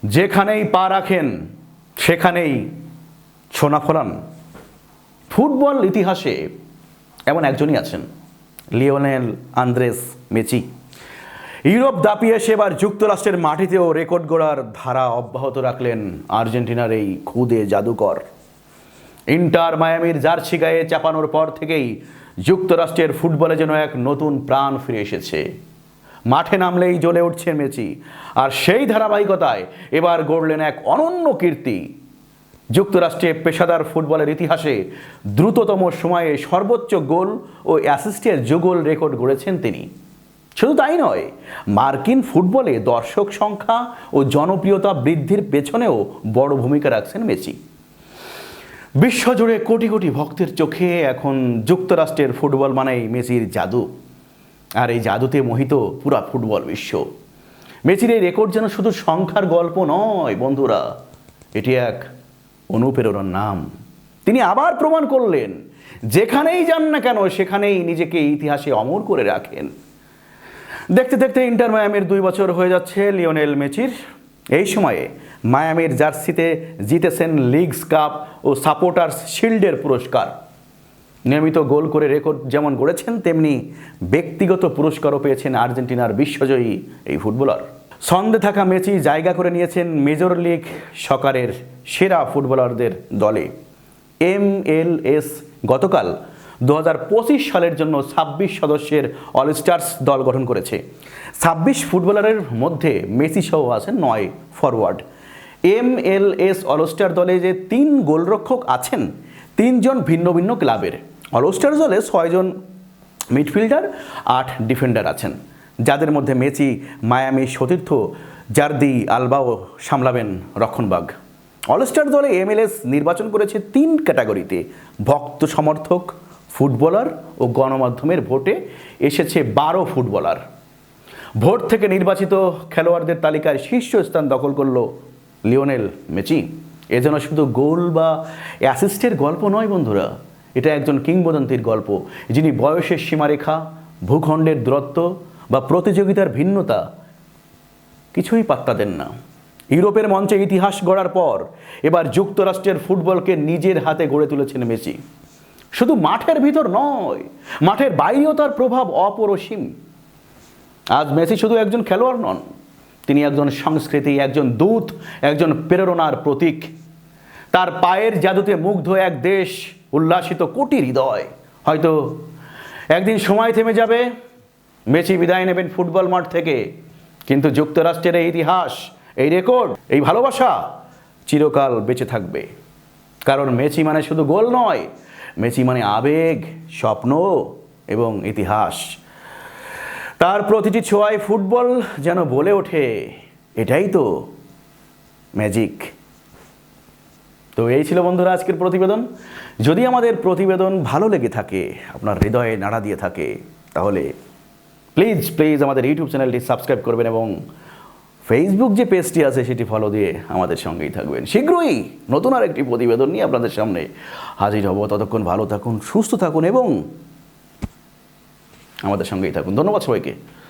যেখানেই পা রাখেন সেখানেই সোনা ফলান। ফুটবল ইতিহাসে এমন একজনই আছেন, লিওনেল আন্দ্রেস মেসি। ইউরোপ দাপিয়ে সেবার যুক্তরাষ্ট্রের মাটিতেও রেকর্ড গড়ার ধারা অব্যাহত রাখলেন আর্জেন্টিনার এই খুদে জাদুকর। ইন্টার মায়ামির জার্সি গায়ে চাপানোর পর থেকেই যুক্তরাষ্ট্রের ফুটবলে যেন এক নতুন প্রাণ ফিরে এসেছে। মাঠে নামলেই জ্বলে উঠছেন মেসি, আর সেই ধারাবাহিকতায় এবার গড়লেন এক অনন্য কীর্তি। যুক্তরাষ্ট্রে পেশাদার ফুটবলের ইতিহাসে দ্রুততম সময়ে সর্বোচ্চ গোল ও অ্যাসিস্টের যুগল রেকর্ড গড়েছেন তিনি। শুধু তাই নয়, মার্কিন ফুটবলে দর্শক সংখ্যা ও জনপ্রিয়তা বৃদ্ধির পেছনেও বড় ভূমিকা রাখছেন মেসি। বিশ্বজুড়ে কোটি কোটি ভক্তের চোখে এখন যুক্তরাষ্ট্রের ফুটবল মানেই মেসির জাদু, আর এই জাদুতে মোহিত পুরা ফুটবল বিশ্ব। মেসির এই রেকর্ড যেন শুধু সংখ্যার গল্প নয় বন্ধুরা, এটি এক অনুপ্রেরণার নাম। তিনি আবার প্রমাণ করলেন, যেখানেই যান না কেন সেখানেই নিজেকে ইতিহাসে অমর করে রাখেন। দেখতে দেখতে ইন্টার মায়ামির 2 বছর হয়ে যাচ্ছে লিওনেল মেসির। এই সময়ে মায়ামির জার্সিতে জিতেছেন লিগস কাপ ও সাপোর্টার্স শিল্ডের পুরস্কার। নিয়মিত গোল করে রেকর্ড যেমন গড়েছেন, তেমনি ব্যক্তিগত পুরস্কারও পেয়েছেন আর্জেন্টিনার বিশ্বজয়ী এই ফুটবলার। ছন্দে থাকা মেসি জায়গা করে নিয়েছেন মেজর লিগ সকারের সেরা ফুটবলারদের দলে। MLS গতকাল 2025 সালের জন্য 26 সদস্যের অল স্টার্স দল গঠন করেছে। 26 ফুটবলারের মধ্যে মেসি সহ আছেন 9 ফরওয়ার্ড। MLS অলস্টার দলে যে 3 গোলরক্ষক আছেন, 3 জন ভিন্ন ভিন্ন ক্লাবের। অলস্টার দলে 6 জন মিডফিল্ডার, 8 ডিফেন্ডার আছেন, যাদের মধ্যে মেসি মায়ামি সতীর্থ জার্দি আলবাও সামলাবেন রক্ষণভাগ। অলস্টার দলে MLS নির্বাচন করেছে 3 ক্যাটাগরিতে: ভক্ত সমর্থক, ফুটবলার ও গণমাধ্যমের ভোটে এসেছে 12 ফুটবলার। ভোট থেকে নির্বাচিত খেলোয়াড়দের তালিকায় শীর্ষস্থান দখল করল লিওনেল মেসি। এ যেন শুধু গোল বা অ্যাসিস্টের গল্প নয় বন্ধুরা, এটা একজন কিংবদন্তির গল্প, যিনি বয়সের সীমারেখা, ভূখণ্ডের দূরত্ব বা প্রতিযোগিতার ভিন্নতা কিছুই পাত্তা দেন না। ইউরোপের মঞ্চে ইতিহাস গড়ার পর এবার যুক্তরাষ্ট্রের ফুটবলকে নিজের হাতে গড়ে তুলেছেন মেসি। শুধু মাঠের ভিতর নয়, মাঠের বাইরেও তার প্রভাব অপরিসীম। আজ মেসি শুধু একজন খেলোয়াড় নন, তিনি একজন সংস্কৃতি, একজন দূত, একজন প্রেরণার প্রতীক। তার পায়ের জাদুতে মুগ্ধ এক দেশ, উল্লাসিত কোটি হৃদয়। হয়তো একদিন সময় থেমে যাবে, মেসি বিদায় নেবেন ফুটবল মাঠ থেকে, কিন্তু যুক্তরাষ্ট্রের এই ইতিহাস, এই রেকর্ড, এই ভালোবাসা চিরকাল বেঁচে থাকবে। কারণ মেসি মানে শুধু গোল নয়, মেসি মানে আবেগ, স্বপ্ন এবং ইতিহাস। তার প্রতিটি ছোঁয়ায় ফুটবল যেন বলে ওঠে, এটাই তো ম্যাজিক। তো এই ছিল বন্ধুরা আজকের প্রতিবেদন। যদি আমাদের প্রতিবেদন ভালো লেগে থাকে, আপনার হৃদয়ে নাড়া দিয়ে থাকে, তাহলে প্লিজ আমাদের ইউটিউব চ্যানেলটি সাবস্ক্রাইব করবেন এবং ফেসবুক যে পেজটি আছে সেটি ফলো দিয়ে আমাদের সঙ্গেই থাকবেন। শীঘ্রই নতুন আরেকটি প্রতিবেদন নিয়ে আপনাদের সামনে হাজির হব। ততক্ষণ ভালো থাকুন, সুস্থ থাকুন এবং আমাদের সঙ্গেই থাকুন। ধন্যবাদ সবাইকে।